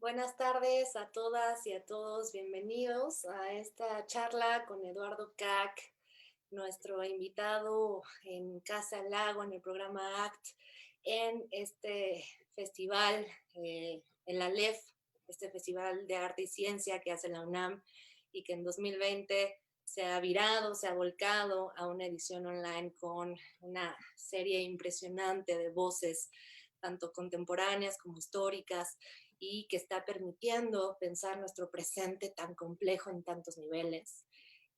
Buenas tardes a todas y a todos. Bienvenidos a esta charla con Eduardo Cac, nuestro invitado en Casa al Lago, en el programa ACT, en este festival, en la LEF, este festival de arte y ciencia que hace la UNAM y que en 2020 se ha virado, se ha volcado a una edición online con una serie impresionante de voces, tanto contemporáneas como históricas, y que está permitiendo pensar nuestro presente tan complejo en tantos niveles.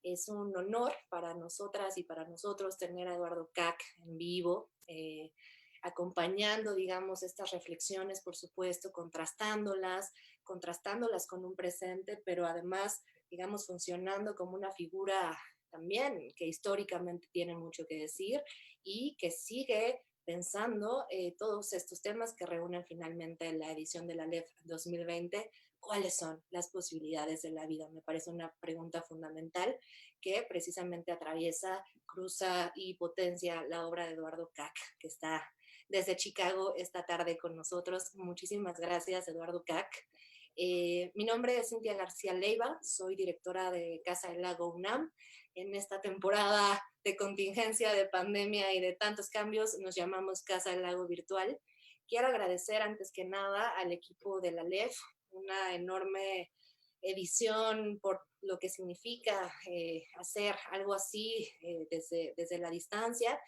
Es un honor para nosotras y para nosotros tener a Eduardo Cac en vivo, acompañando, digamos, estas reflexiones, por supuesto, contrastándolas con un presente, pero además, digamos, funcionando como una figura también que históricamente tiene mucho que decir y que sigue pensando todos estos temas que reúnen finalmente la edición de la LEF 2020. ¿Cuáles son las posibilidades de la vida? Me parece una pregunta fundamental que precisamente atraviesa, cruza y potencia la obra de Eduardo Cac, que está desde Chicago esta tarde con nosotros. Muchísimas gracias, Eduardo Cac. Mi nombre es Cintia García Leiva, soy directora de Casa del Lago UNAM. En esta temporada de contingencia, de pandemia y de tantos cambios, nos llamamos Casa del Lago Virtual. Quiero agradecer antes que nada al equipo de la LEF, una enorme edición por lo que significa hacer algo así desde la distancia.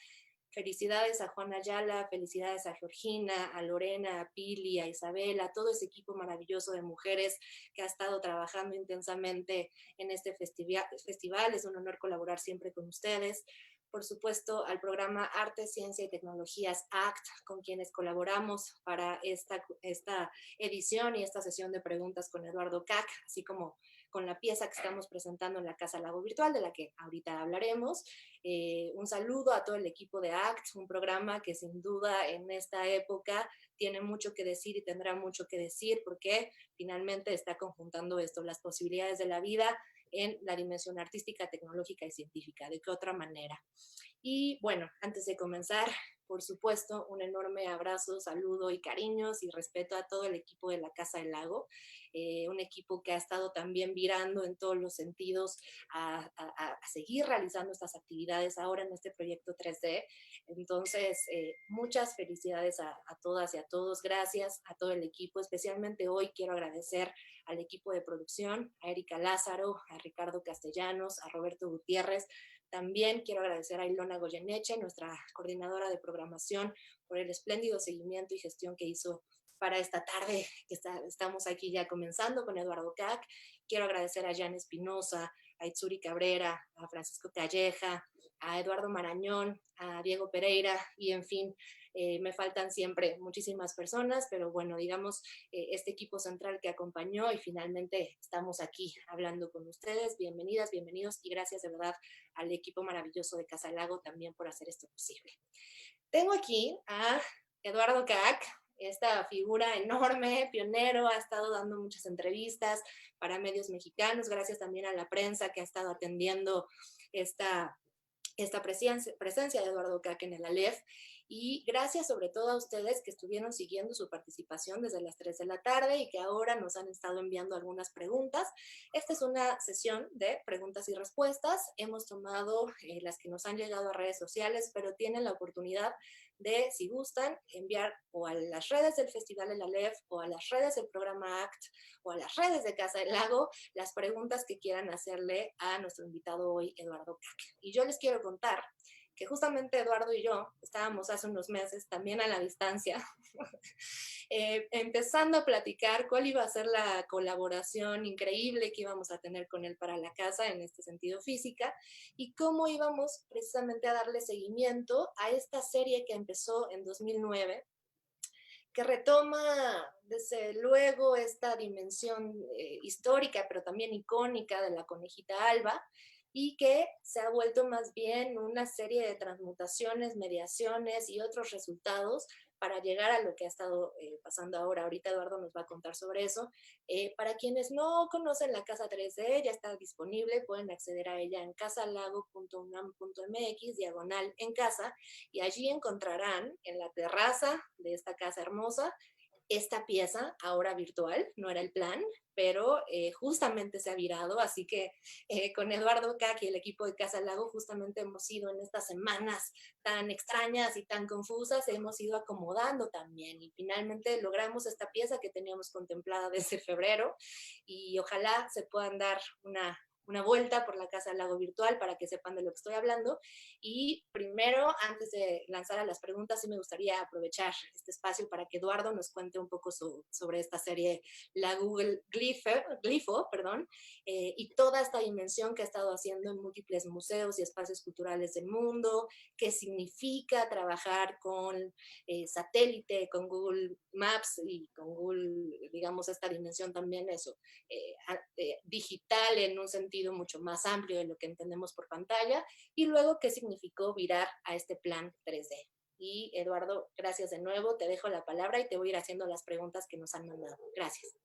Felicidades a Juana Ayala, felicidades a Georgina, a Lorena, a Pili, a Isabela, a todo ese equipo maravilloso de mujeres que ha estado trabajando intensamente en este festival. Es un honor colaborar siempre con ustedes. Por supuesto, al programa Arte, Ciencia y Tecnologías ACT, con quienes colaboramos para esta edición y esta sesión de preguntas con Eduardo Cac, así como con la pieza que estamos presentando en la Casa Lago Virtual, de la que ahorita hablaremos. Un saludo a todo el equipo de ACT, un programa que sin duda en esta época tiene mucho que decir y tendrá mucho que decir porque finalmente está conjuntando esto, las posibilidades de la vida en la dimensión artística, tecnológica y científica. ¿De qué otra manera? Y bueno, antes de comenzar, por supuesto, un enorme abrazo, saludo y cariños y respeto a todo el equipo de la Casa del Lago, un equipo que ha estado también virando en todos los sentidos a seguir realizando estas actividades ahora en este proyecto 3D. Entonces, muchas felicidades a todas y a todos, gracias a todo el equipo, especialmente hoy quiero agradecer al equipo de producción, a Erika Lázaro, a Ricardo Castellanos, a Roberto Gutiérrez. También quiero agradecer a Ilona Goyeneche, nuestra coordinadora de programación, por el espléndido seguimiento y gestión que hizo para esta tarde que estamos aquí ya comenzando con Eduardo Cac. Quiero agradecer a Jan Espinosa, a Itzuri Cabrera, a Francisco Calleja, a Eduardo Marañón, a Diego Pereira y en fin, me faltan siempre muchísimas personas, pero bueno, digamos, este equipo central que acompañó y finalmente estamos aquí hablando con ustedes. Bienvenidas, bienvenidos y gracias de verdad al equipo maravilloso de Casa Lago también por hacer esto posible. Tengo aquí a Eduardo Cac, esta figura enorme, pionero, ha estado dando muchas entrevistas para medios mexicanos, gracias también a la prensa que ha estado atendiendo esta presencia de Eduardo Cac en el ALEF y gracias sobre todo a ustedes que estuvieron siguiendo su participación desde las 3 de la tarde y que ahora nos han estado enviando algunas preguntas. Esta es una sesión de preguntas y respuestas. Hemos tomado las que nos han llegado a redes sociales, pero tienen la oportunidad de, si gustan, enviar o a las redes del Festival de la LEF o a las redes del programa ACT o a las redes de Casa del Lago las preguntas que quieran hacerle a nuestro invitado hoy, Eduardo Cac. Y yo les quiero contar que justamente Eduardo y yo estábamos hace unos meses también a la distancia, empezando a platicar cuál iba a ser la colaboración increíble que íbamos a tener con él para la casa en este sentido física y cómo íbamos precisamente a darle seguimiento a esta serie que empezó en 2009 que retoma desde luego esta dimensión histórica, pero también icónica de la conejita Alba, y que se ha vuelto más bien una serie de transmutaciones, mediaciones y otros resultados para llegar a lo que ha estado pasando ahora. Ahorita Eduardo nos va a contar sobre eso. Para quienes no conocen la Casa 3D, ya está disponible, pueden acceder a ella en casalago.unam.mx, diagonal en casa, y allí encontrarán en la terraza de esta casa hermosa esta pieza ahora virtual, no era el plan, pero justamente se ha virado, así que con Eduardo Cac y el equipo de Casa Lago justamente hemos ido en estas semanas tan extrañas y tan confusas, hemos ido acomodando también y finalmente logramos esta pieza que teníamos contemplada desde febrero y ojalá se puedan dar una vuelta por la Casa del Lago virtual para que sepan de lo que estoy hablando. Y primero, antes de lanzar a las preguntas, sí me gustaría aprovechar este espacio para que Eduardo nos cuente un poco sobre esta serie, la Google Glifo, perdón, y toda esta dimensión que ha estado haciendo en múltiples museos y espacios culturales del mundo, qué significa trabajar con satélite, con Google Maps y con Google, digamos, esta dimensión también, eso, digital en un sentido mucho más amplio de lo que entendemos por pantalla, y luego qué significó virar a este plan 3D. Y Eduardo, gracias de nuevo, te dejo la palabra y te voy a ir haciendo las preguntas que nos han mandado. Gracias.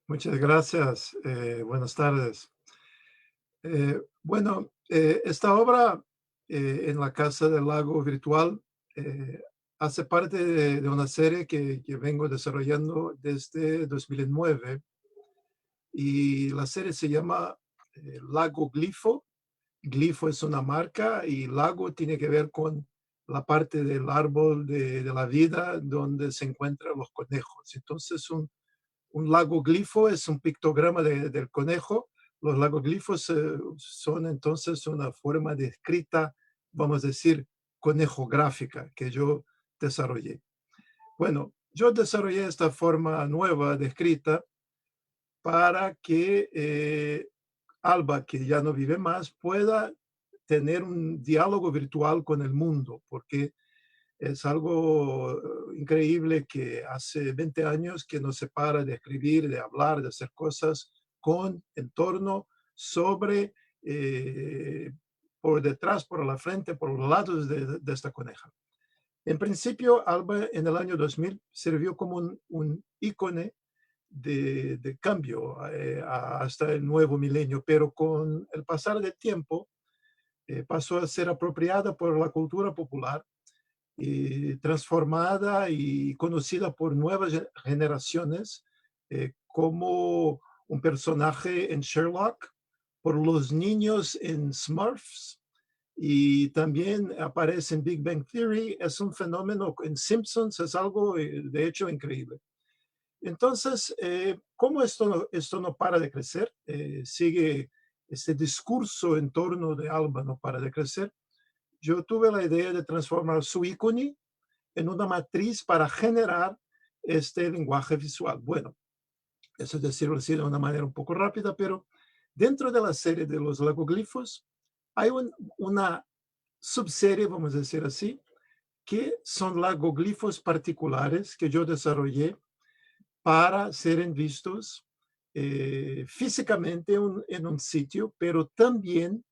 Muchas gracias. Buenas tardes. Bueno, esta obra en la Casa del Lago Virtual hace parte de una serie que vengo desarrollando desde 2009 y la serie se llama Lago Glifo. Glifo es una marca y lago tiene que ver con la parte del árbol de la vida donde se encuentran los conejos. Entonces, un lago glifo es un pictograma del conejo. Los lagoglifos son entonces una forma de escrita, vamos a decir, conejográfica que yo desarrollé. Bueno, yo desarrollé esta forma nueva de escrita para que Alba, que ya no vive más, pueda tener un diálogo virtual con el mundo, porque es algo increíble que hace 20 años que no se para de escribir, de hablar, de hacer cosas con entorno sobre, por detrás, por la frente, por los lados de esta coneja. En principio, Alba en el año 2000 sirvió como un ícono de cambio hasta el nuevo milenio, pero con el pasar del tiempo pasó a ser apropiada por la cultura popular transformada y conocida por nuevas generaciones como un personaje en Sherlock, por los niños en Smurfs y también aparece en Big Bang Theory. Es un fenómeno en Simpsons, es algo de hecho increíble. Entonces, ¿cómo esto no para de crecer? Sigue este discurso en torno de Alba, no para de crecer. Yo tuve la idea de transformar su icono en una matriz para generar este lenguaje visual. Bueno, eso es decirlo así de una manera un poco rápida, pero dentro de la serie de los lagoglifos hay una subserie, vamos a decir así, que son lagoglifos particulares que yo desarrollé para ser vistos físicamente en un sitio, pero también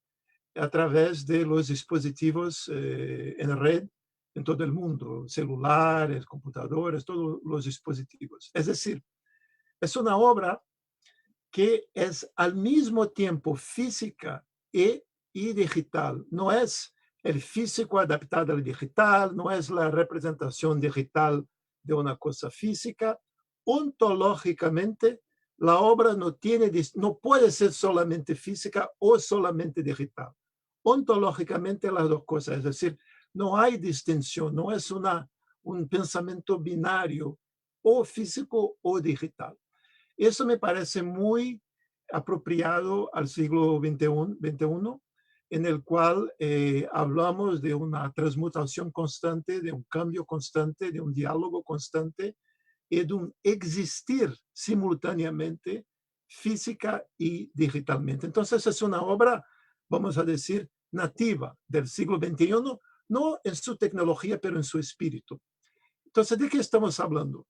a través de los dispositivos en red en todo el mundo, celulares, computadores, todos los dispositivos. Es decir, es una obra que es al mismo tiempo física y digital. No es el físico adaptado al digital, no es la representación digital de una cosa física. Ontológicamente, la obra no puede ser solamente física o solamente digital. Ontológicamente, las dos cosas, es decir, no hay distinción, no es un pensamiento binario o físico o digital. Eso me parece muy apropiado al siglo XXI, en el cual hablamos de una transmutación constante, de un cambio constante, de un diálogo constante y de un existir simultáneamente física y digitalmente. Entonces es una obra, vamos a decir, nativa del siglo XXI, no en su tecnología, pero en su espíritu. Entonces, ¿de qué estamos hablando?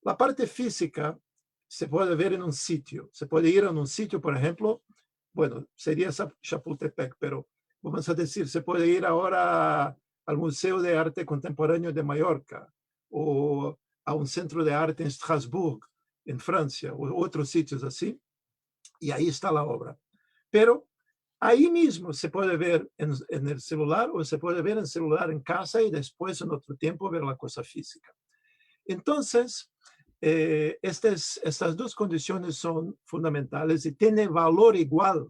La parte física se puede ver en un sitio. Se puede ir a un sitio, por ejemplo, bueno, sería Chapultepec, pero vamos a decir, se puede ir ahora al Museo de Arte Contemporáneo de Mallorca o a un centro de arte en Strasbourg, en Francia, o otros sitios así, y ahí está la obra. Pero ahí mismo se puede ver en el celular o se puede ver en celular en casa y después en otro tiempo ver la cosa física. Entonces, estas dos condiciones son fundamentales y tiene valor igual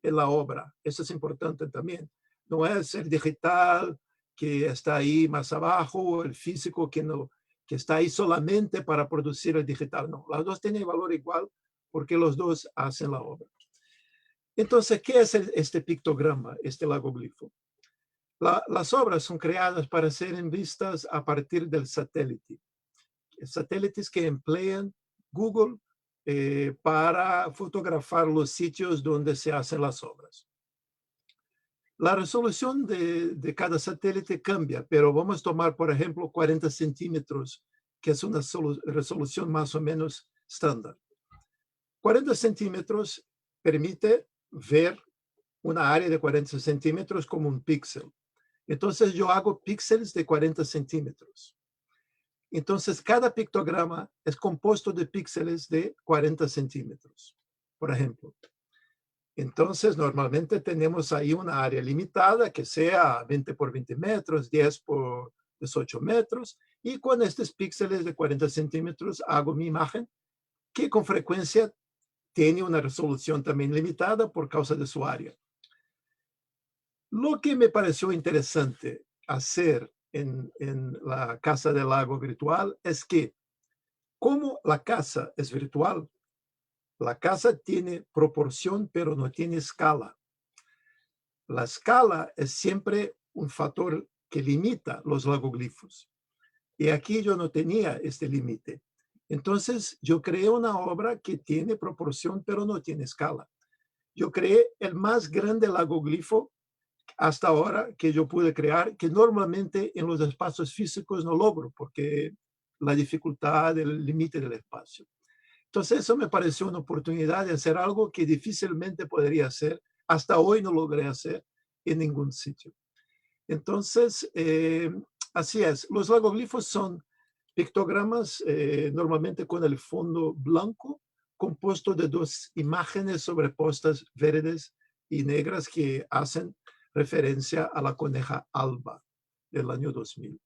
en la obra. Eso es importante también. No es el digital que está ahí más abajo o el físico que, no, que está ahí solamente para producir el digital. No, las dos tienen valor igual porque los dos hacen la obra. Entonces, ¿qué es este pictograma, este logoglifo? Las obras son creadas para ser vistas a partir del satélite. Satélites que emplean Google para fotografar los sitios donde se hacen las obras. La resolución de cada satélite cambia, pero vamos a tomar, por ejemplo, 40 centímetros, que es una resolución más o menos estándar. 40 centímetros permite ver una área de 40 centímetros como un píxel. Entonces yo hago píxeles de 40 centímetros. Entonces cada pictograma es compuesto de píxeles de 40 centímetros, por ejemplo. Entonces normalmente tenemos ahí una área limitada que sea 20 por 20 metros, 10 por 18 metros, y con estos píxeles de 40 centímetros hago mi imagen, que con frecuencia tiene una resolución también limitada por causa de su área. Lo que me pareció interesante hacer en la Casa del Lago virtual es que, como la casa es virtual, la casa tiene proporción, pero no tiene escala. La escala es siempre un factor que limita los logoglifos. Y aquí yo no tenía este límite. Entonces, yo creé una obra que tiene proporción, pero no tiene escala. Yo creé el más grande logoglifo hasta ahora que yo pude crear, que normalmente en los espacios físicos no logro, porque la dificultad del límite del espacio. Entonces, eso me pareció una oportunidad de hacer algo que difícilmente podría hacer. Hasta hoy no logré hacer en ningún sitio. Entonces, así es. Los logoglifos son pictogramas normalmente con el fondo blanco, compuesto de dos imágenes sobrepuestas verdes y negras que hacen referencia a la coneja Alba del año 2000.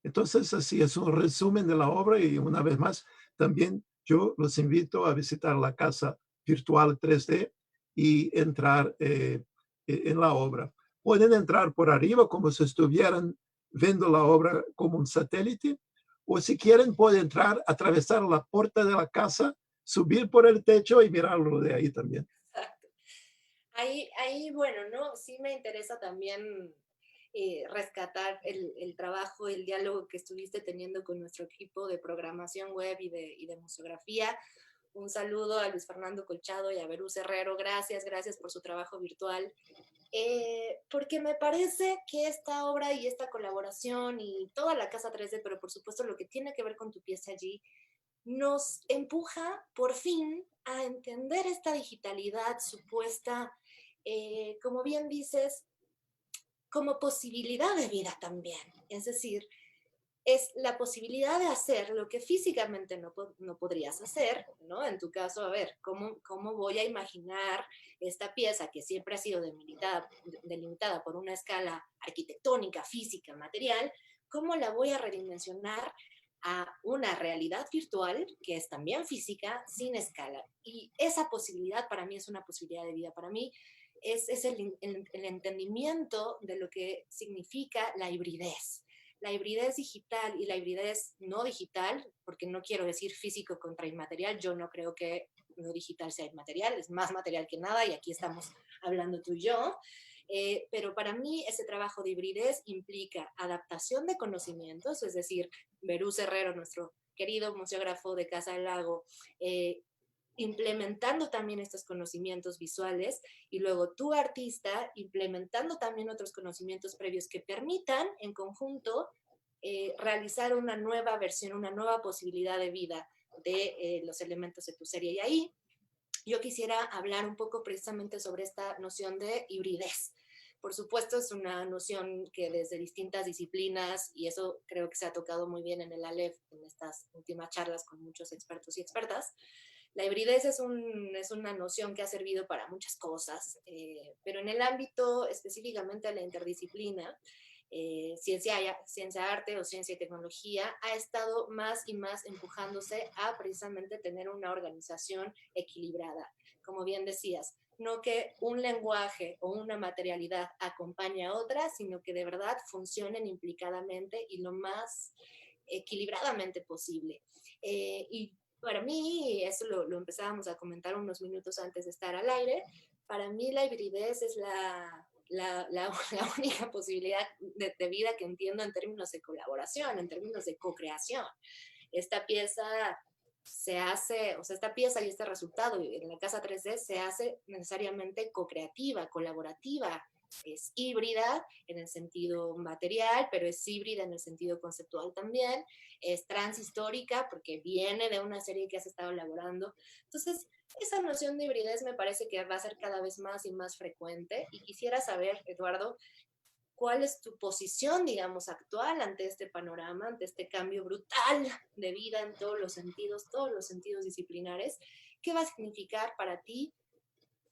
Entonces, así es un resumen de la obra y una vez más, también yo los invito a visitar la casa virtual 3D y entrar en la obra. Pueden entrar por arriba como si estuvieran viendo la obra como un satélite, o si quieren pueden entrar, atravesar la puerta de la casa, subir por el techo y mirarlo de ahí también. Exacto. Ahí, bueno, ¿no? Sí me interesa también rescatar el trabajo, el diálogo que estuviste teniendo con nuestro equipo de programación web y de museografía. Un saludo a Luis Fernando Colchado y a Berús Herrero. Gracias, gracias por su trabajo virtual. Porque me parece que esta obra y esta colaboración y toda la casa 3D, pero por supuesto lo que tiene que ver con tu pieza allí, nos empuja por fin a entender esta digitalidad supuesta, como bien dices, como posibilidad de vida también. Es decir, es la posibilidad de hacer lo que físicamente no podrías hacer, ¿no? En tu caso, a ver, ¿cómo voy a imaginar esta pieza que siempre ha sido delimitada por una escala arquitectónica, física, material? ¿Cómo la voy a redimensionar a una realidad virtual que es también física, sin escala? Y esa posibilidad para mí es una posibilidad de vida. Para mí es el entendimiento de lo que significa la hibridez. La hibridez digital y la hibridez no digital, porque no quiero decir físico contra inmaterial, yo no creo que lo digital sea inmaterial, es más material que nada y aquí estamos hablando tú y yo, pero para mí ese trabajo de hibridez implica adaptación de conocimientos, es decir, Berús Herrero, nuestro querido museógrafo de Casa del Lago, implementando también estos conocimientos visuales y luego tu artista implementando también otros conocimientos previos que permitan en conjunto realizar una nueva versión, una nueva posibilidad de vida de los elementos de tu serie. Y ahí yo quisiera hablar un poco precisamente sobre esta noción de hibridez. Por supuesto, es una noción que desde distintas disciplinas, y eso creo que se ha tocado muy bien en el ALEF, en estas últimas charlas con muchos expertos y expertas, la hibridez es una noción que ha servido para muchas cosas, pero en el ámbito específicamente de la interdisciplina, ciencia, arte o ciencia y tecnología, ha estado más y más empujándose a precisamente tener una organización equilibrada. Como bien decías, no que un lenguaje o una materialidad acompañe a otra, sino que de verdad funcionen implicadamente y lo más equilibradamente posible. Y para mí, eso lo empezábamos a comentar unos minutos antes de estar al aire, para mí la hibridez es la única posibilidad de vida que entiendo en términos de colaboración, en términos de co-creación. Esta pieza se hace, o sea, esta pieza y este resultado en la casa 3D se hace necesariamente co-creativa, colaborativa, es híbrida en el sentido material, pero es híbrida en el sentido conceptual también, es transhistórica porque viene de una serie que has estado elaborando. Entonces, esa noción de hibridez me parece que va a ser cada vez más y más frecuente y quisiera saber, Eduardo, ¿cuál es tu posición, digamos, actual ante este panorama, ante este cambio brutal de vida en todos los sentidos disciplinares? ¿Qué va a significar para ti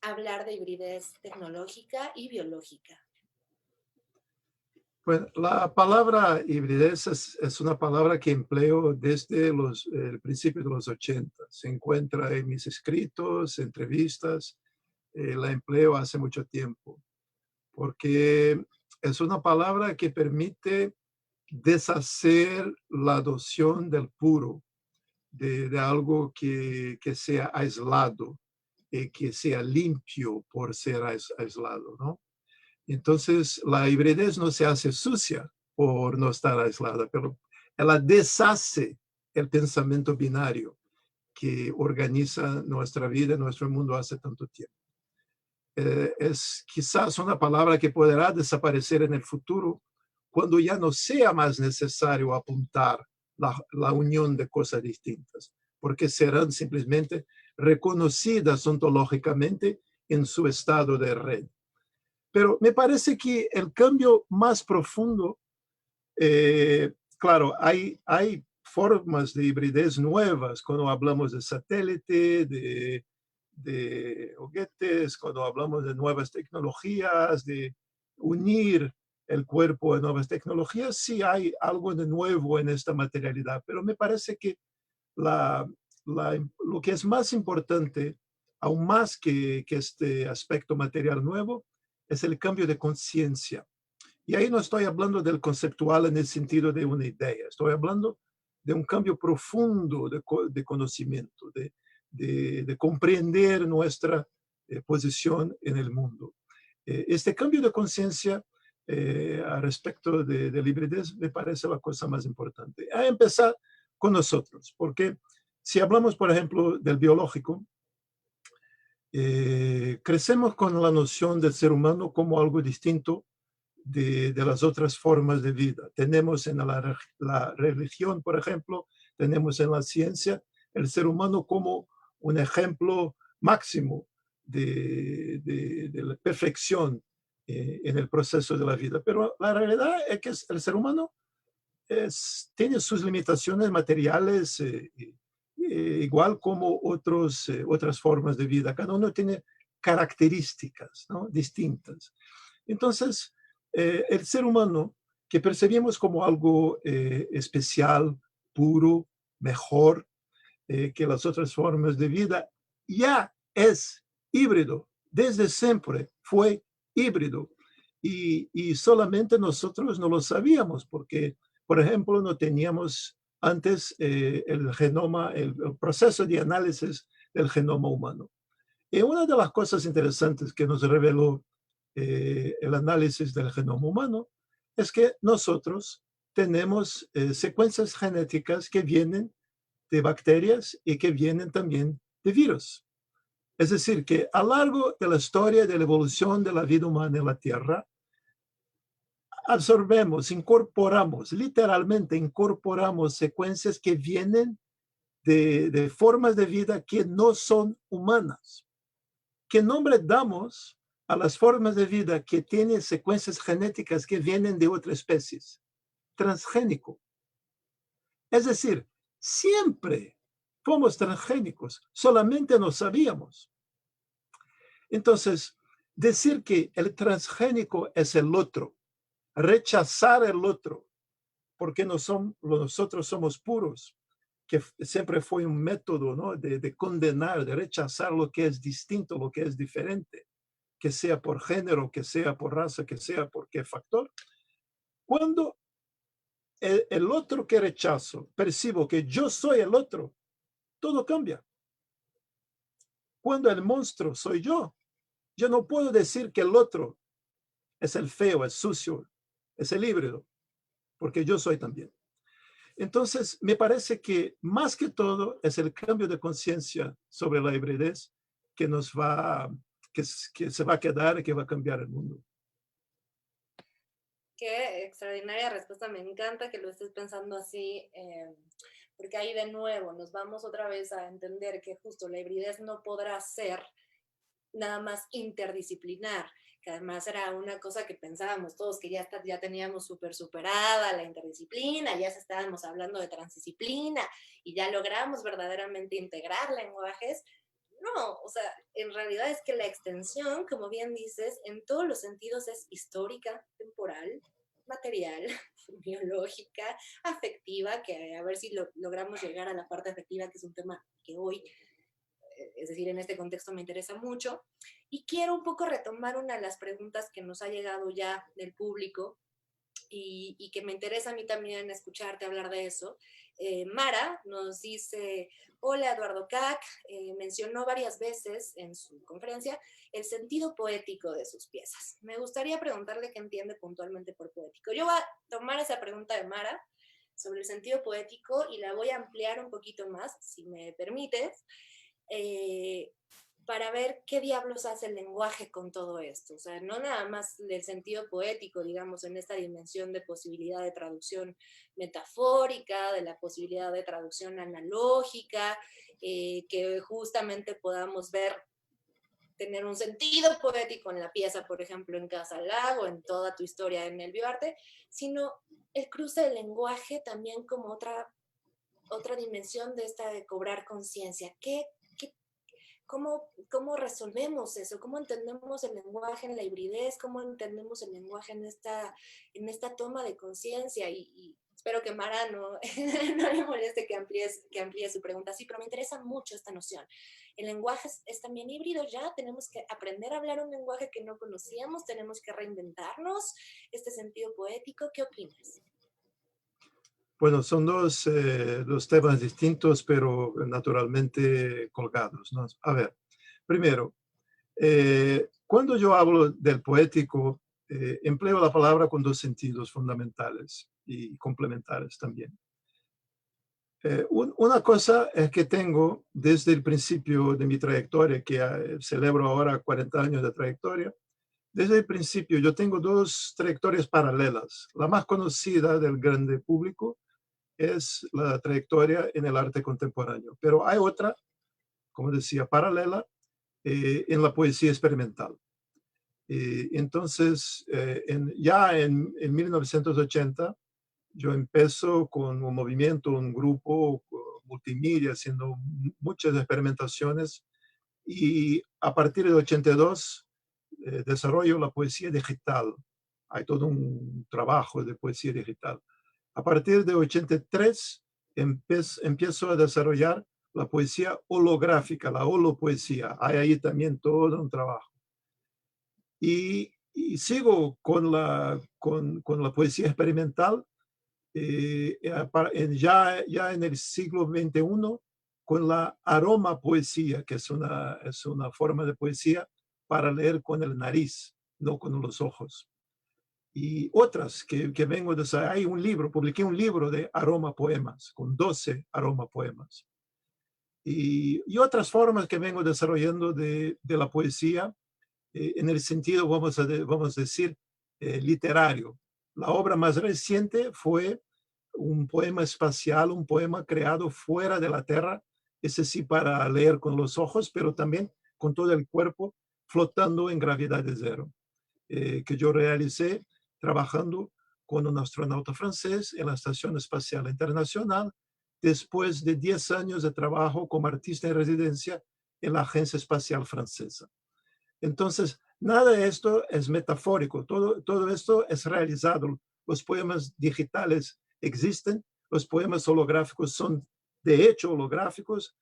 hablar de hibridez tecnológica y biológica? Pues la palabra hibridez es una palabra que empleo desde el principio de los 80. Se encuentra en mis escritos, entrevistas, la empleo hace mucho tiempo, porque es una palabra que permite deshacer la adopción del puro, de algo que sea aislado, que sea limpio por ser aislado, ¿no? Entonces, la hibridez no se hace sucia por no estar aislada, pero ella deshace el pensamiento binario que organiza nuestra vida, nuestro mundo hace tanto tiempo. Es quizás una palabra que podrá desaparecer en el futuro cuando ya no sea más necesario apuntar la unión de cosas distintas, porque serán simplemente reconocidas ontológicamente en su estado de red. Pero me parece que el cambio más profundo, claro, hay formas de hibridez nuevas cuando hablamos de satélite, de juguetes, cuando hablamos de nuevas tecnologías, de unir el cuerpo a nuevas tecnologías, sí hay algo de nuevo en esta materialidad, pero me parece que la, lo que es más importante, aún más que este aspecto material nuevo, es el cambio de conciencia. Y ahí no estoy hablando del conceptual en el sentido de una idea, estoy hablando de un cambio profundo de conocimiento, de comprender nuestra posición en el mundo. Este cambio de conciencia a respecto de hibridez me parece la cosa más importante. A empezar con nosotros, porque si hablamos, por ejemplo, del biológico, crecemos con la noción del ser humano como algo distinto de las otras formas de vida. Tenemos en la religión, por ejemplo, tenemos en la ciencia el ser humano como un ejemplo máximo de la perfección en el proceso de la vida. Pero la realidad es que el ser humano tiene sus limitaciones materiales igual como otras formas de vida. Cada uno tiene características, ¿no?, distintas. Entonces, el ser humano que percibimos como algo especial, puro, mejor que las otras formas de vida, ya es híbrido. Desde siempre fue híbrido. Y solamente nosotros no lo sabíamos porque, por ejemplo, no teníamos antes el genoma, el proceso de análisis del genoma humano. Y una de las cosas interesantes que nos reveló el análisis del genoma humano es que nosotros tenemos secuencias genéticas que vienen de bacterias y que vienen también de virus. Es decir, que a lo largo de la historia de la evolución de la vida humana en la Tierra, absorbemos, incorporamos, literalmente incorporamos secuencias que vienen de formas de vida que no son humanas. ¿Qué nombre damos a las formas de vida que tienen secuencias genéticas que vienen de otras especies? Transgénico. Es decir, siempre fomos transgénicos, solamente no sabíamos. Entonces, decir que el transgénico es el otro rechazar el otro, porque nosotros somos puros, que siempre fue un método, ¿no? De condenar, de rechazar lo que es distinto, lo que es diferente, que sea por género, que sea por raza, que sea por qué factor. Cuando el otro que rechazo, percibo que yo soy el otro, todo cambia. Cuando el monstruo soy yo no puedo decir que el otro es el feo, es sucio, es el híbrido, porque yo soy también. Entonces, me parece que más que todo es el cambio de conciencia sobre la hibridez que nos va, que se va a quedar y que va a cambiar el mundo. Qué extraordinaria respuesta, me encanta que lo estés pensando así, porque ahí de nuevo nos vamos otra vez a entender que justo la hibridez no podrá ser nada más interdisciplinar, que además era una cosa que pensábamos todos que ya teníamos súper superada la interdisciplina, ya estábamos hablando de transdisciplina y ya logramos verdaderamente integrar lenguajes. No, o sea, en realidad es que la extensión, como bien dices, en todos los sentidos es histórica, temporal, material, biológica, afectiva, que a ver si logramos llegar a la parte afectiva, que es un tema que hoy, es decir, en este contexto me interesa mucho. Y quiero un poco retomar una de las preguntas que nos ha llegado ya del público y que me interesa a mí también escucharte hablar de eso. Mara nos dice, hola Eduardo Cac, mencionó varias veces en su conferencia el sentido poético de sus piezas. Me gustaría preguntarle qué entiende puntualmente por poético. Yo voy a tomar esa pregunta de Mara sobre el sentido poético y la voy a ampliar un poquito más, si me permites, eh, para ver qué diablos hace el lenguaje con todo esto. O sea, no nada más del sentido poético, digamos, en esta dimensión de posibilidad de traducción metafórica, de la posibilidad de traducción analógica, que justamente podamos ver, tener un sentido poético en la pieza, por ejemplo, en Casa Lago, en toda tu historia en el bioarte, sino el cruce del lenguaje también como otra dimensión de esta de cobrar conciencia. ¿Cómo resolvemos eso? ¿Cómo entendemos el lenguaje en la hibridez? ¿Cómo entendemos el lenguaje en esta toma de conciencia? Y espero que Mara no, no le moleste que amplíe su pregunta así, pero me interesa mucho esta noción. El lenguaje es también híbrido ya, tenemos que aprender a hablar un lenguaje que no conocíamos, tenemos que reinventarnos este sentido poético. ¿Qué opinas? Bueno, son dos temas distintos, pero naturalmente colgados, ¿no? A ver, primero, cuando yo hablo del poético, empleo la palabra con dos sentidos fundamentales y complementarios también. Una cosa es que tengo desde el principio de mi trayectoria, que celebro ahora 40 años de trayectoria, desde el principio yo tengo dos trayectorias paralelas. La más conocida del grande público es la trayectoria en el arte contemporáneo, pero hay otra, como decía, paralela en la poesía experimental. Entonces, ya en 1980, yo empiezo con un movimiento, un grupo multimedia, haciendo muchas experimentaciones y a partir de 82 desarrollo la poesía digital. Hay todo un trabajo de poesía digital. A partir de 83 empiezo a desarrollar la poesía holográfica, la holopoesía. Hay ahí también todo un trabajo. Y sigo con la poesía experimental ya en el siglo XXI con la aroma poesía, que es una forma de poesía para leer con el nariz, no con los ojos. Y otras que vengo de... Hay un libro, publiqué un libro de aroma poemas, con 12 aroma poemas. Y otras formas que vengo desarrollando de la poesía, en el sentido, vamos a decir, literario. La obra más reciente fue un poema espacial, un poema creado fuera de la Tierra, ese sí para leer con los ojos, pero también con todo el cuerpo flotando en gravedad de cero, que yo realicé trabajando con un astronauta francés en la Estación Espacial Internacional, después de 10 años de trabajo como artista en residencia en la Agencia Espacial Francesa. Entonces, Nada de esto es metafórico, todo esto es realizado. Los poemas digitales existen, los poemas holográficos son de hecho holográficos,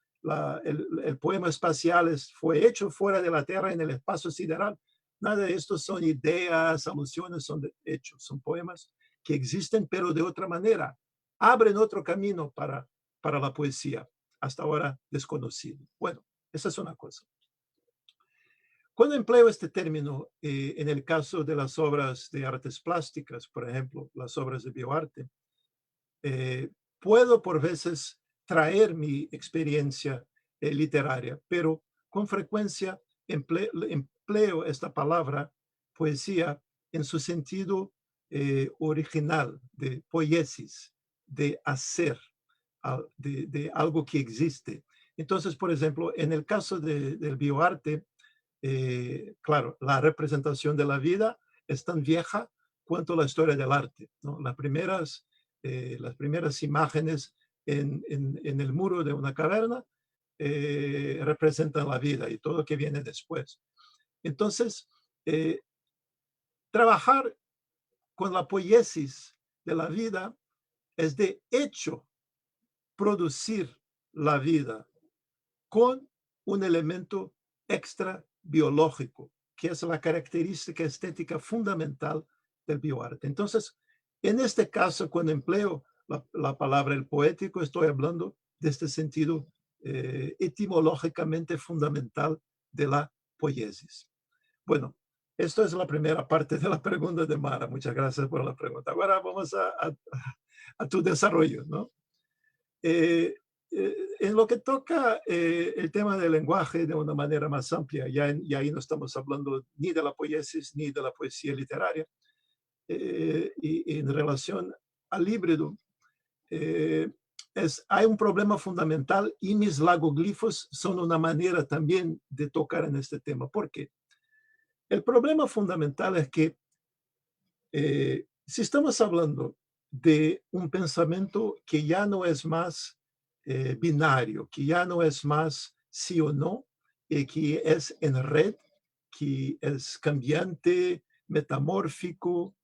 el poema espacial fue hecho fuera de la Tierra en el espacio sideral. Nada de esto son ideas, alusiones, son hechos, son poemas que existen, pero de otra manera. Abren otro camino para la poesía, hasta ahora desconocido. Bueno, esa es una cosa. Cuando empleo este término en el caso de las obras de artes plásticas, por ejemplo, las obras de bioarte, eh, puedo por veces traer mi experiencia literaria, pero con frecuencia empleo esta palabra poesía en su sentido original de poiesis, de hacer, de algo que existe. Entonces, por ejemplo, en el caso del bioarte, claro, la representación de la vida es tan vieja cuanto la historia del arte, ¿no? Las primeras imágenes en el muro de una caverna representan la vida y todo lo que viene después. Entonces, eh, trabajar con la poiesis de la vida es de hecho producir la vida con un elemento extra biológico, que es la característica estética fundamental del bioarte. Entonces, en este caso, cuando empleo la palabra el poético, estoy hablando de este sentido etimológicamente fundamental de la poiesis. Bueno, esto es la primera parte de la pregunta de Mara. Muchas gracias por la pregunta. Ahora vamos a tu desarrollo, ¿no? Eh, en lo que toca el tema del lenguaje de una manera más amplia, y ahí no estamos hablando ni de la poiesis ni de la poesía literaria, y en relación al híbrido, eh, hay un problema fundamental y mis lagoglifos son una manera también de tocar en este tema. ¿Por qué? El problema fundamental es que si estamos hablando de un pensamiento que ya no es más binario, que ya no es más sí o no, que es en red, que es cambiante, metamórfico,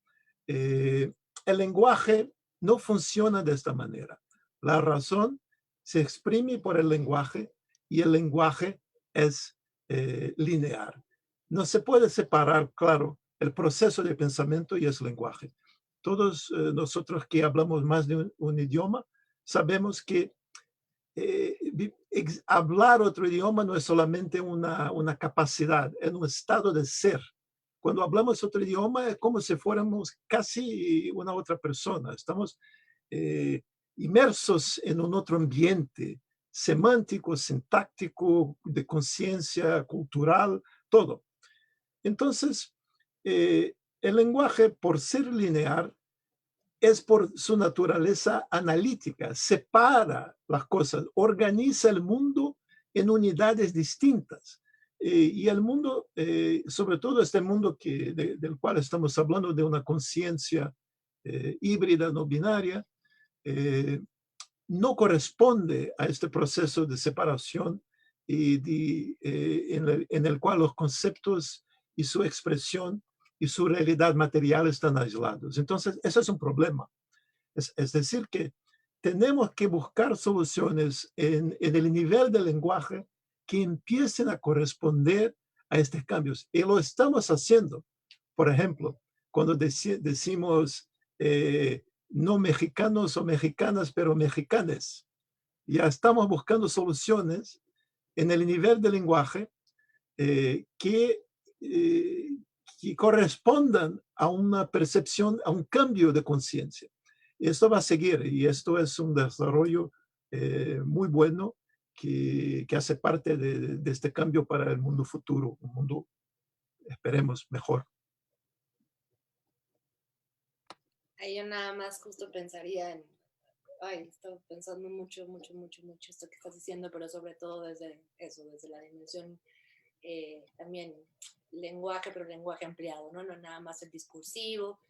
eh, el lenguaje no funciona de esta manera. La razón se exprime por el lenguaje y el lenguaje es lineal. No se puede separar, claro, el proceso de pensamiento y el lenguaje. Todos nosotros que hablamos más de un idioma sabemos que eh, hablar otro idioma no es solamente una capacidad, es un estado de ser. Cuando hablamos otro idioma es como si fuéramos casi una otra persona. Estamos eh, inmersos en un otro ambiente semántico, sintáctico, de conciencia cultural, todo. Entonces, el lenguaje, por ser lineal, es por su naturaleza analítica, separa las cosas, organiza el mundo en unidades distintas. Y el mundo, sobre todo este mundo del cual estamos hablando, de una conciencia híbrida, no binaria, eh, no corresponde a este proceso de separación en el cual los conceptos y su expresión y su realidad material están aislados. Entonces, eso es un problema. Es decir, que tenemos que buscar soluciones en el nivel del lenguaje que empiecen a corresponder a estos cambios. Y lo estamos haciendo. Por ejemplo, cuando decimos no mexicanos o mexicanas, pero mexicanes, ya estamos buscando soluciones en el nivel del lenguaje eh, que, eh, que correspondan a una percepción, a un cambio de conciencia. Esto va a seguir y esto es un desarrollo muy bueno que hace parte de este cambio para el mundo futuro, un mundo, esperemos, mejor. Ahí yo nada más justo pensaría en, ay, estoy pensando mucho, mucho, mucho, mucho esto que estás diciendo, pero sobre todo desde eso, desde la dimensión también lenguaje, pero lenguaje ampliado, ¿no? No nada más el discursivo,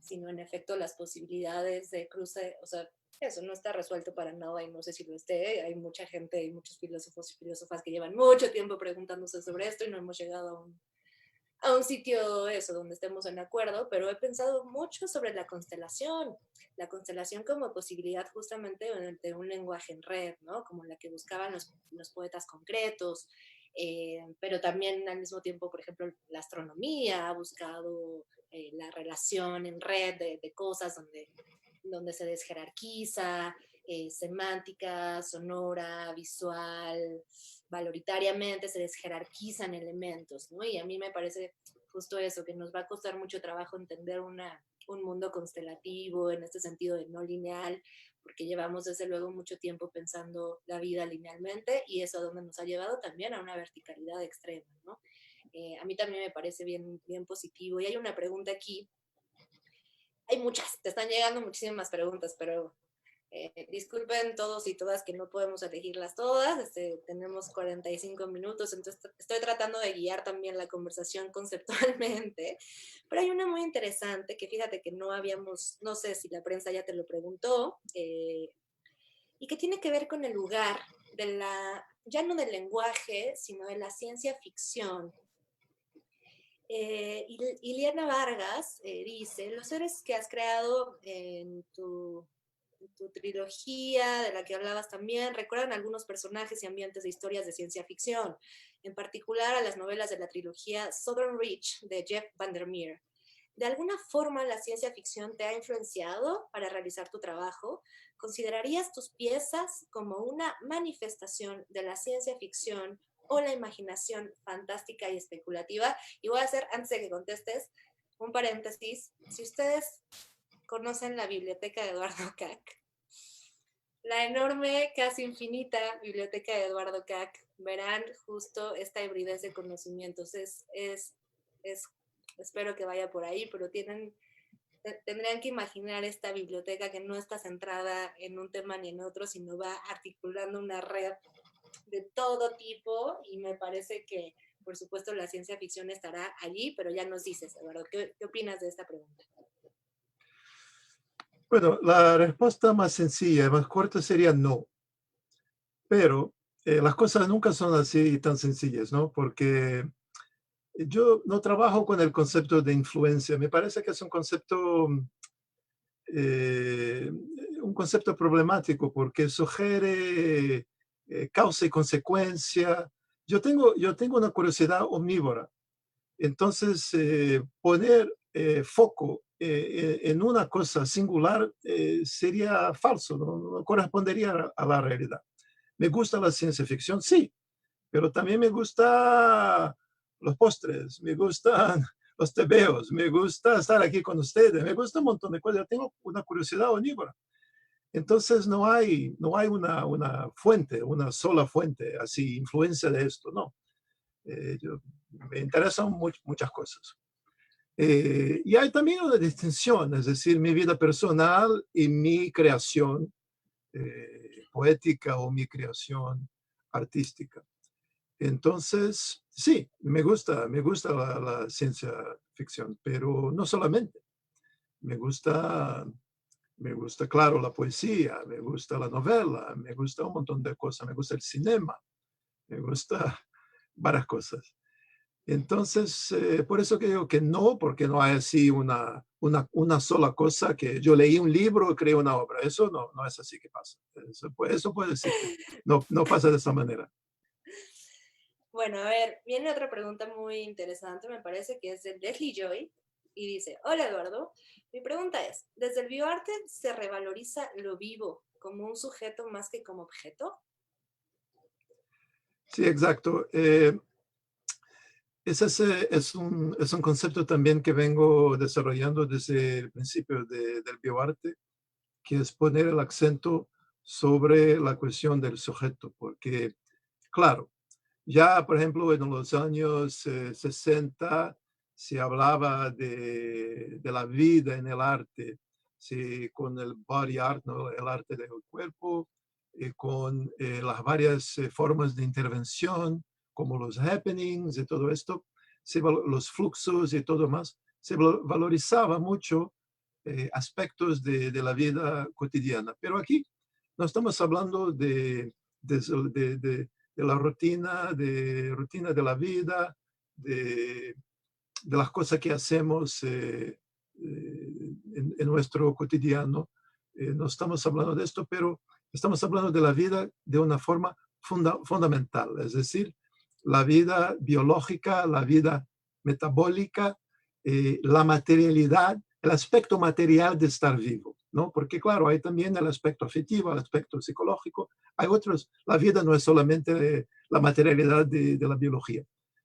sino en efecto las posibilidades de cruce, o sea, eso no está resuelto para nada y no sé si lo esté. Hay mucha gente y muchos filósofos y filósofas que llevan mucho tiempo preguntándose sobre esto y no hemos llegado a un sitio eso, donde estemos en acuerdo, pero he pensado mucho sobre la constelación como posibilidad justamente de un lenguaje en red, ¿no? Como la que buscaban los poetas concretos, pero también al mismo tiempo, por ejemplo, la astronomía ha buscado la relación en red de cosas donde se desjerarquiza, semántica, sonora, visual, valoritariamente se desjerarquizan elementos, ¿no? Y a mí me parece justo eso, que nos va a costar mucho trabajo entender un mundo constelativo en este sentido de no lineal, porque llevamos desde luego mucho tiempo pensando la vida linealmente y eso a donde nos ha llevado también a una verticalidad extrema, ¿no? A mí también me parece bien, bien positivo. Y hay una pregunta aquí, hay muchas, te están llegando muchísimas preguntas, pero disculpen todos y todas que no podemos elegirlas todas, tenemos 45 minutos, entonces estoy tratando de guiar también la conversación conceptualmente, pero hay una muy interesante que fíjate que no habíamos, no sé si la prensa ya te lo preguntó, y que tiene que ver con el lugar de ya no del lenguaje, sino de la ciencia ficción. Iliana Vargas dice, los seres que has creado en tu trilogía, de la que hablabas también, recuerdan algunos personajes y ambientes de historias de ciencia ficción, en particular a las novelas de la trilogía Southern Reach de Jeff Vandermeer. ¿De alguna forma la ciencia ficción te ha influenciado para realizar tu trabajo? ¿Considerarías tus piezas como una manifestación de la ciencia ficción o la imaginación fantástica y especulativa? Y voy a hacer, antes de que contestes, un paréntesis. Si ustedes conocen la biblioteca de Eduardo Kac, la enorme, casi infinita biblioteca de Eduardo Kac, verán justo esta hibridez de conocimientos. Es espero que vaya por ahí, pero tendrían que imaginar esta biblioteca que no está centrada en un tema ni en otro, sino va articulando una red de todo tipo y me parece que, por supuesto, la ciencia ficción estará allí, pero ya nos dices, Eduardo, ¿qué opinas de esta pregunta? Bueno, la respuesta más sencilla, más corta sería no, pero las cosas nunca son así tan sencillas, ¿no? Porque yo no trabajo con el concepto de influencia, me parece que es eh, un concepto problemático porque sugiere causa y consecuencia. Yo tengo una curiosidad omnívora, entonces poner foco en una cosa singular sería falso, no correspondería a la realidad. ¿Me gusta la ciencia ficción? Sí, pero también me gusta los postres, me gustan los tebeos, me gusta estar aquí con ustedes, me gusta un montón de cosas. Yo tengo una curiosidad omnívora. Entonces no hay una fuente, una sola fuente, así, influencia de esto, no. Me interesan muchas cosas. Y hay también una distinción, es decir, mi vida personal y mi creación poética o mi creación artística. Entonces, sí, me gusta la ciencia ficción, pero no solamente. Me gusta, me gusta, claro, la poesía, me gusta la novela, me gusta un montón de cosas, me gusta el cinema, me gusta varias cosas. Entonces, por eso que digo que no, porque no hay así una sola cosa que yo leí un libro, creé una obra. Eso no es así que pasa. Eso puede decir que no pasa de esa manera. Bueno, a ver, viene otra pregunta muy interesante, me parece que es de Leslie Joy, y dice, hola Eduardo, mi pregunta es, ¿desde el bioarte se revaloriza lo vivo como un sujeto más que como objeto? Sí, exacto. Es un concepto también que vengo desarrollando desde el principio del bioarte, que es poner el acento sobre la cuestión del sujeto, porque, claro, ya, por ejemplo, en los años 60 se hablaba de la vida en el arte, sí, con el body art, ¿no? El arte del cuerpo, con las varias formas de intervención, como los happenings y todo esto, los fluxos y todo más. Se valorizaba mucho aspectos de la vida cotidiana. Pero aquí no estamos hablando de la rutina de la vida, de, de las cosas que hacemos en nuestro cotidiano. No estamos hablando de esto, pero estamos hablando de la vida de una forma fundamental, es decir, la vida biológica, la vida metabólica, la materialidad, el aspecto material de estar vivo, ¿no? Porque claro, hay también el aspecto afectivo, el aspecto psicológico, hay otros, la vida no es solamente la materialidad de la biología.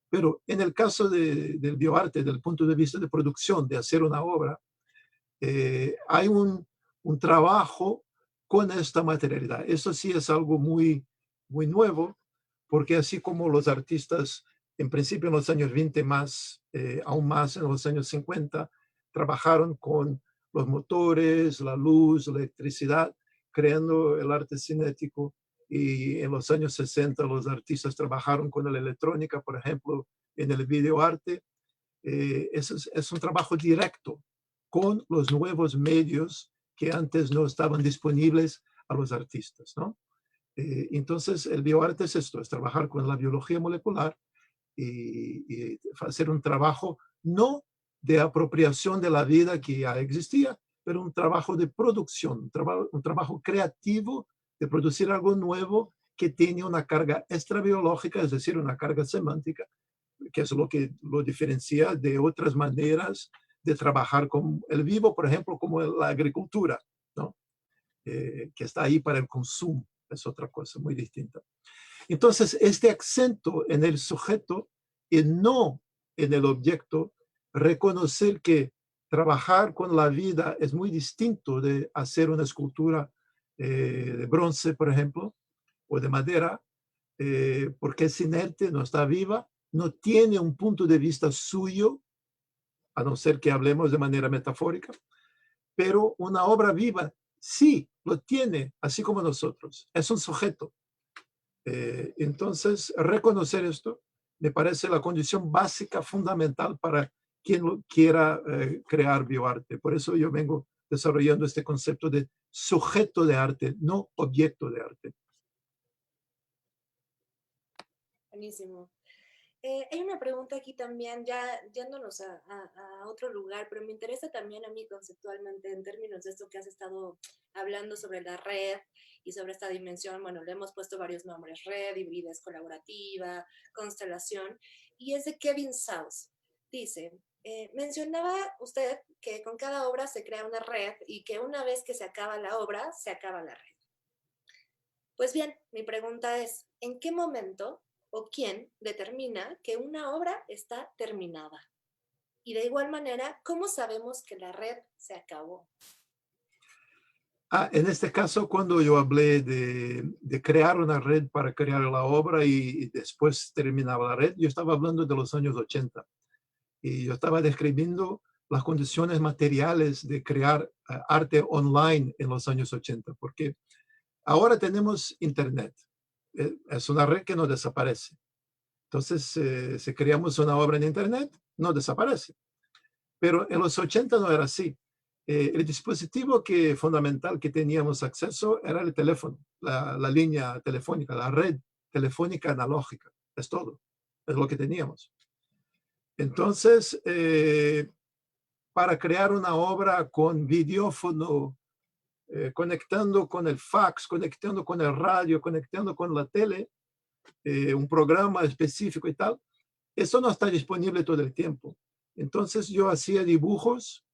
Pero en el caso del bioarte, desde el punto de vista de producción, de hacer una obra, hay un trabajo con esta materialidad. Eso sí es algo muy, muy nuevo, porque así como los artistas, en principio en los años 20 más, aún más en los años 50, trabajaron con los motores, la luz, la electricidad, creando el arte cinético. Y en los años 60 los artistas trabajaron con la electrónica, por ejemplo, en el videoarte. Es un trabajo directo con los nuevos medios que antes no estaban disponibles a los artistas, ¿no? Entonces, el bioarte es esto, es trabajar con la biología molecular y hacer un trabajo no de apropiación de la vida que ya existía, pero un trabajo de producción, un trabajo creativo de producir algo nuevo que tiene una carga extrabiológica, es decir, una carga semántica, que es lo que lo diferencia de otras maneras de trabajar con el vivo, por ejemplo, como la agricultura, ¿no? Que está ahí para el consumo, es otra cosa muy distinta. Entonces, este acento en el sujeto y no en el objeto, reconocer que trabajar con la vida es muy distinto de hacer una escultura de bronce, por ejemplo, o de madera, porque es inerte, no está viva, no tiene un punto de vista suyo, a no ser que hablemos de manera metafórica, pero una obra viva sí lo tiene, así como nosotros, es un sujeto. Entonces, reconocer esto me parece la condición básica, fundamental para quien quiera crear bioarte. Por eso yo vengo desarrollando este concepto de sujeto de arte, no objeto de arte. Buenísimo. Hay una pregunta aquí también, ya yéndonos a otro lugar, pero me interesa también a mí conceptualmente en términos de esto que has estado hablando sobre la red y sobre esta dimensión. Bueno, le hemos puesto varios nombres: red, hibridez colaborativa, constelación, y es de Kevin South. Dice, mencionaba usted que con cada obra se crea una red y que una vez que se acaba la obra, se acaba la red. Pues bien, mi pregunta es, ¿en qué momento o quién determina que una obra está terminada? Y de igual manera, ¿cómo sabemos que la red se acabó? En este caso, cuando yo hablé de crear una red para crear la obra y después terminaba la red, yo estaba hablando de los años 80 y yo estaba describiendo las condiciones materiales de crear arte online en los años 80, porque ahora tenemos Internet. Es una red que no desaparece. Entonces, si creamos una obra en Internet, no desaparece. Pero en los 80 no era así. El dispositivo fundamental que teníamos acceso era el teléfono, la línea telefónica, la red telefónica analógica. Es todo. Es lo que teníamos. Entonces, para crear una obra con videófono, conectando con el fax, conectando con el radio, conectando con la tele, un programa específico y tal, eso no está disponible todo el tiempo. Entonces yo hacía dibujos.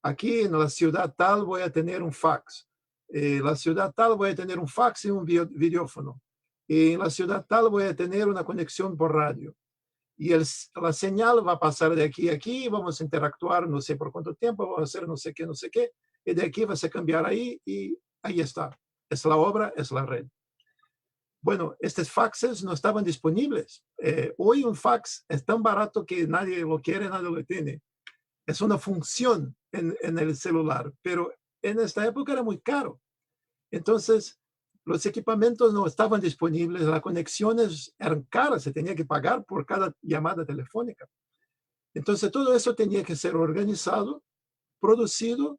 Aquí en la ciudad tal voy a tener un fax. La ciudad tal voy a tener un fax y un videófono. Y en la ciudad tal voy a tener una conexión por radio. Y la señal va a pasar de aquí a aquí, vamos a interactuar no sé por cuánto tiempo, vamos a hacer no sé qué, y de aquí vas a cambiar ahí y ahí está. Es la obra, es la red. Bueno, estos faxes no estaban disponibles. Hoy un fax es tan barato que nadie lo quiere, nadie lo tiene. Es una función en el celular, pero en esta época era muy caro. Entonces, los equipamientos no estaban disponibles, las conexiones eran caras, se tenía que pagar por cada llamada telefónica. Entonces, todo eso tenía que ser organizado, producido,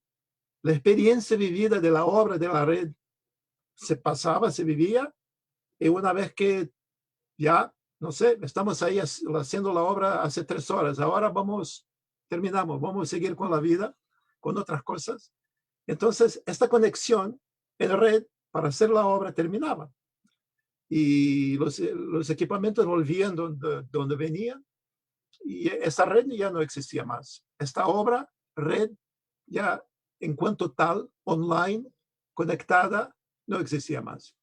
la experiencia vivida de la obra de la red se pasaba, se vivía, y una vez que ya, no sé, estamos ahí haciendo la obra hace 3 horas, ahora vamos terminamos, vamos a seguir con la vida, con otras cosas. Entonces, esta conexión en red para hacer la obra terminaba. Y los equipamientos volvían donde venían y esta red ya no existía más. Esta obra, red, ya en cuanto tal, online, conectada, no existía más.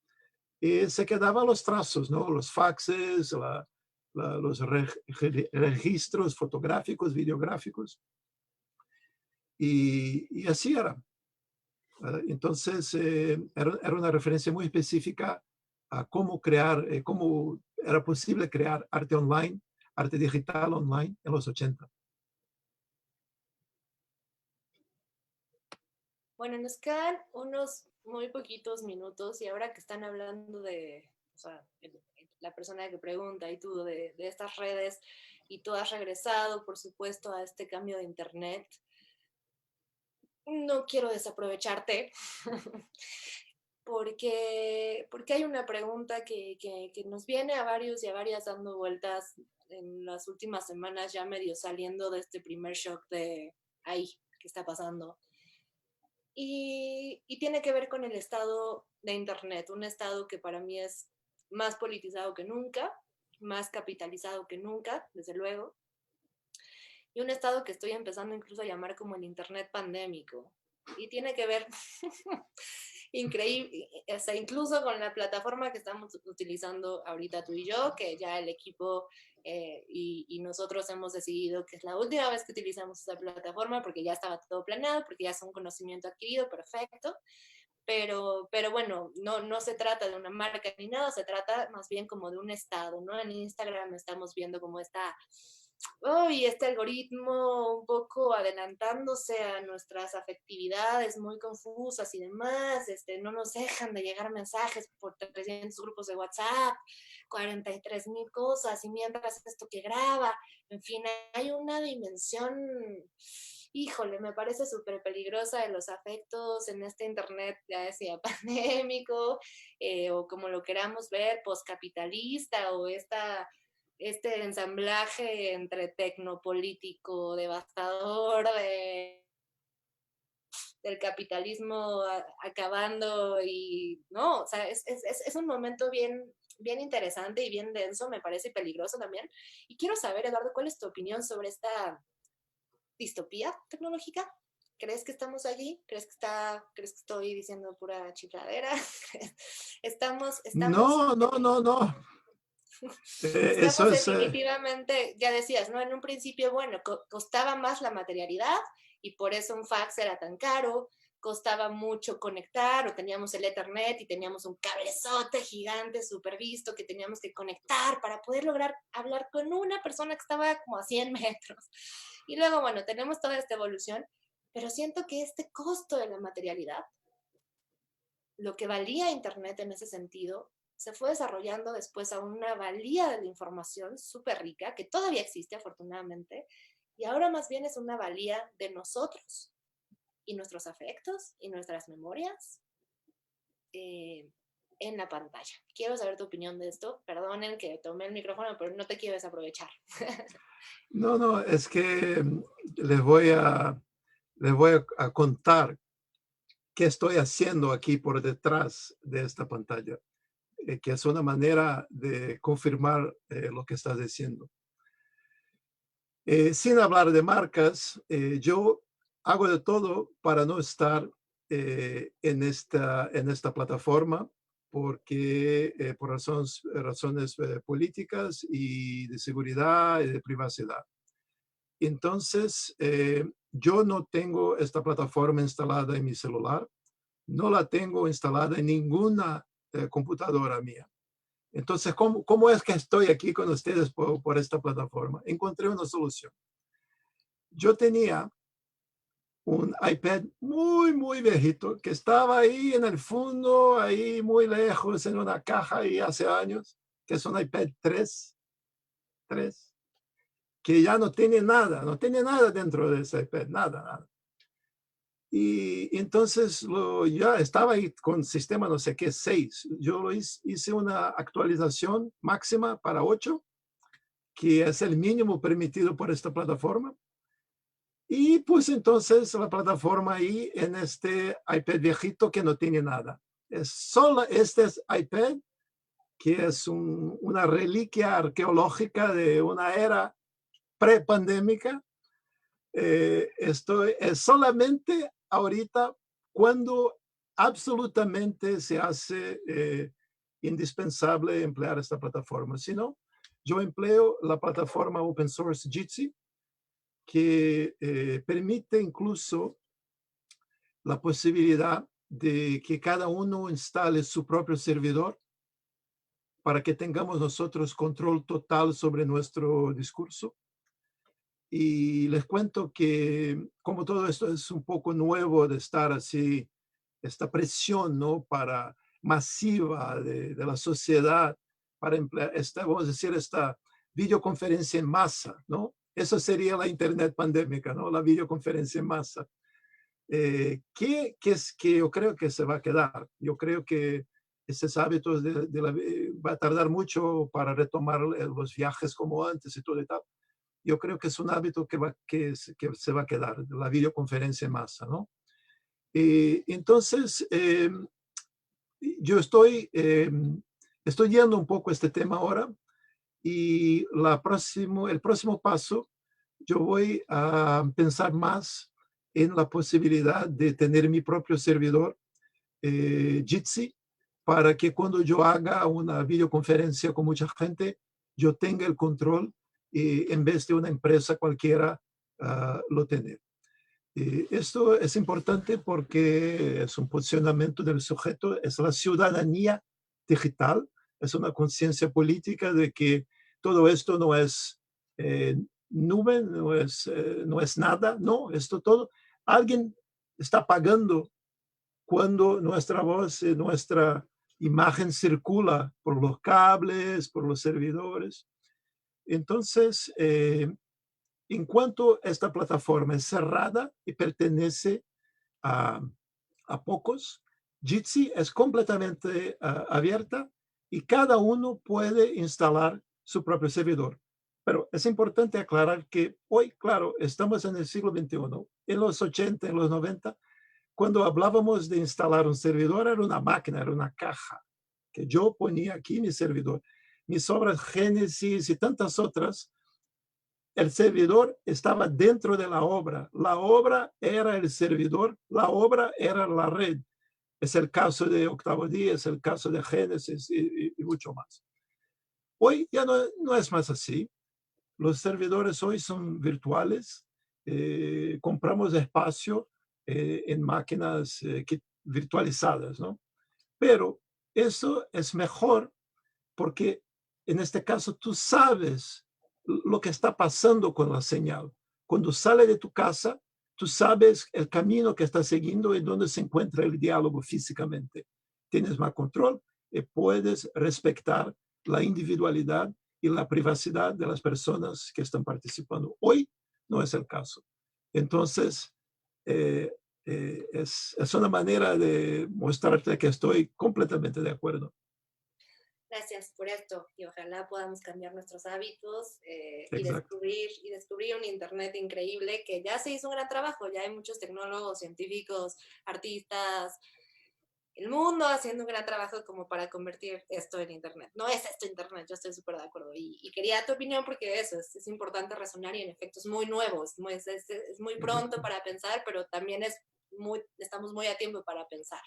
Y se quedaban los trazos, ¿no? Los faxes, los registros fotográficos, videográficos. Y así era. Entonces, era una referencia muy específica a cómo crear, cómo era posible crear arte online, arte digital online en los 80. Bueno, nos quedan unos muy poquitos minutos y ahora que están hablando de, o sea, la persona que pregunta y tú de estas redes y tú has regresado, por supuesto, a este cambio de internet, no quiero desaprovecharte porque hay una pregunta que nos viene a varios y a varias dando vueltas en las últimas semanas, ya medio saliendo de este primer shock de, ay, ¿qué está pasando? Y tiene que ver con el estado de Internet, un estado que para mí es más politizado que nunca, más capitalizado que nunca, desde luego, y un estado que estoy empezando incluso a llamar como el Internet pandémico. Y tiene que ver increíble, o sea, incluso con la plataforma que estamos utilizando ahorita tú y yo, que ya el equipo y nosotros hemos decidido que es la última vez que utilizamos esta plataforma porque ya estaba todo planeado, porque ya es un conocimiento adquirido, perfecto. Pero bueno, no se trata de una marca ni nada, se trata más bien como de un estado, ¿no? En Instagram estamos viendo como está y este algoritmo un poco adelantándose a nuestras afectividades muy confusas y demás, no nos dejan de llegar mensajes por 300 grupos de WhatsApp, 43,000 cosas, y mientras esto que graba, en fin, hay una dimensión, híjole, me parece súper peligrosa de los afectos en este internet, ya decía, pandémico, o como lo queramos ver, postcapitalista, o este ensamblaje entre tecnopolítico devastador del capitalismo acabando y no, o sea, es un momento bien interesante y bien denso, me parece peligroso también. Y quiero saber, Eduardo, ¿cuál es tu opinión sobre esta distopía tecnológica? ¿Crees que estamos allí? ¿Crees que estoy diciendo pura chifladera? Estamos No, no, no, no. Estamos Eso es, definitivamente, ya decías, ¿no? En un principio, bueno, costaba más la materialidad y por eso un fax era tan caro, costaba mucho conectar, o teníamos el Ethernet y teníamos un cablezote gigante súper visto que teníamos que conectar para poder lograr hablar con una persona que estaba como a 100 metros. Y luego, bueno, tenemos toda esta evolución, pero siento que este costo de la materialidad, lo que valía Internet en ese sentido, se fue desarrollando después a una valía de la información súper rica, que todavía existe afortunadamente, y ahora más bien es una valía de nosotros y nuestros afectos y nuestras memorias en la pantalla. Quiero saber tu opinión de esto. Perdonen que tomé el micrófono, pero no te quiero desaprovechar. no, no, es que les voy a contar qué estoy haciendo aquí por detrás de esta pantalla, que es una manera de confirmar lo que estás diciendo. Sin hablar de marcas, yo hago de todo para no estar en esta plataforma porque por razones políticas y de seguridad y de privacidad. Entonces, yo no tengo esta plataforma instalada en mi celular, no la tengo instalada en ninguna computadora mía. Entonces, ¿cómo es que estoy aquí con ustedes por esta plataforma? Encontré una solución. Yo tenía un iPad muy, muy viejito que estaba ahí en el fondo, ahí muy lejos, en una caja ahí hace años, que es un iPad 3, que ya no tiene nada dentro de ese iPad, nada, nada. Y entonces ya estaba ahí con sistema no sé qué, 6. Yo hice una actualización máxima para 8, que es el mínimo permitido por esta plataforma. Y pues entonces la plataforma ahí en este iPad viejito que no tiene nada. Es solo este es iPad, que es una reliquia arqueológica de una era prepandémica. Esto es solamente ahorita cuando absolutamente se hace indispensable emplear esta plataforma. Si no, yo empleo la plataforma open source Jitsi, que permite incluso la posibilidad de que cada uno instale su propio servidor para que tengamos nosotros control total sobre nuestro discurso. Y les cuento que como todo esto es un poco nuevo de estar así, esta presión, ¿no? Para masiva de la sociedad para emplear esta, vamos a decir, esta videoconferencia en masa, ¿no? Eso sería la Internet pandémica, ¿no? La videoconferencia en masa. Que es que yo creo que se va a quedar. Yo creo que estos hábitos va a tardar mucho para retomar los viajes como antes y todo y tal. Yo creo que es un hábito que se va a quedar, la videoconferencia en masa, ¿no? Entonces, yo estoy yendo un poco a este tema ahora y el próximo paso, yo voy a pensar más en la posibilidad de tener mi propio servidor Jitsi para que cuando yo haga una videoconferencia con mucha gente, yo tenga el control y en vez de una empresa cualquiera lo tener. Esto es importante porque es un posicionamiento del sujeto, es la ciudadanía digital, es una conciencia política de que todo esto no es nube, no es nada, no, esto todo. Alguien está pagando cuando nuestra voz, nuestra imagen circula por los cables, por los servidores. Entonces, en cuanto esta plataforma es cerrada y pertenece a, a pocos, Jitsi es completamente abierta y cada uno puede instalar su propio servidor. Pero es importante aclarar que hoy, claro, estamos en el siglo XXI. En los 80, en los 90, cuando hablábamos de instalar un servidor, era una máquina, era una caja, que yo ponía aquí mi servidor. Mis obras Génesis y tantas otras, el servidor estaba dentro de la obra era el servidor, la obra era la red. Es el caso de Octavo Día, es el caso de Génesis y mucho más. Hoy ya no es más así. Los servidores hoy son virtuales. Compramos espacio en máquinas virtualizadas, ¿no? Pero eso es mejor porque en este caso tú sabes lo que está pasando con la señal. Cuando sale de tu casa, tú sabes el camino que está siguiendo y dónde se encuentra el diálogo físicamente. Tienes más control y puedes respetar la individualidad y la privacidad de las personas que están participando. Hoy no es el caso. Entonces, eh, es una manera de mostrarte que estoy completamente de acuerdo. Gracias por esto y ojalá podamos cambiar nuestros hábitos Exacto. y descubrir un Internet increíble que ya se hizo un gran trabajo, ya hay muchos tecnólogos, científicos, artistas, el mundo haciendo un gran trabajo como para convertir esto en Internet. No es esto Internet, yo estoy súper de acuerdo y quería tu opinión porque eso es importante razonar y en efecto es muy nuevo, es muy pronto Exacto. para pensar, pero también estamos muy a tiempo para pensar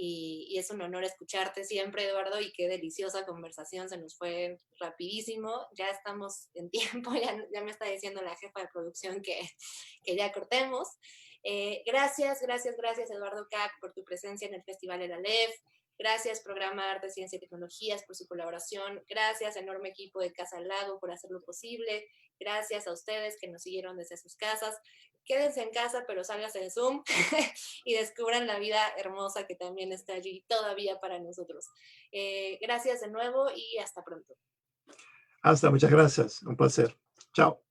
y es un honor escucharte siempre, Eduardo, y qué deliciosa conversación, se nos fue rapidísimo, ya estamos en tiempo, ya me está diciendo la jefa de producción que ya cortemos. Gracias, Eduardo Cac, por tu presencia en el Festival El Aleph. Gracias, Programa Arte, Ciencia y Tecnologías, por su colaboración. Gracias, enorme equipo de Casa al Lago, por hacerlo posible. Gracias a ustedes que nos siguieron desde sus casas. Quédense en casa, pero sálganse de Zoom y descubran la vida hermosa que también está allí todavía para nosotros. Gracias de nuevo y hasta pronto. Hasta, muchas gracias. Un placer. Chao.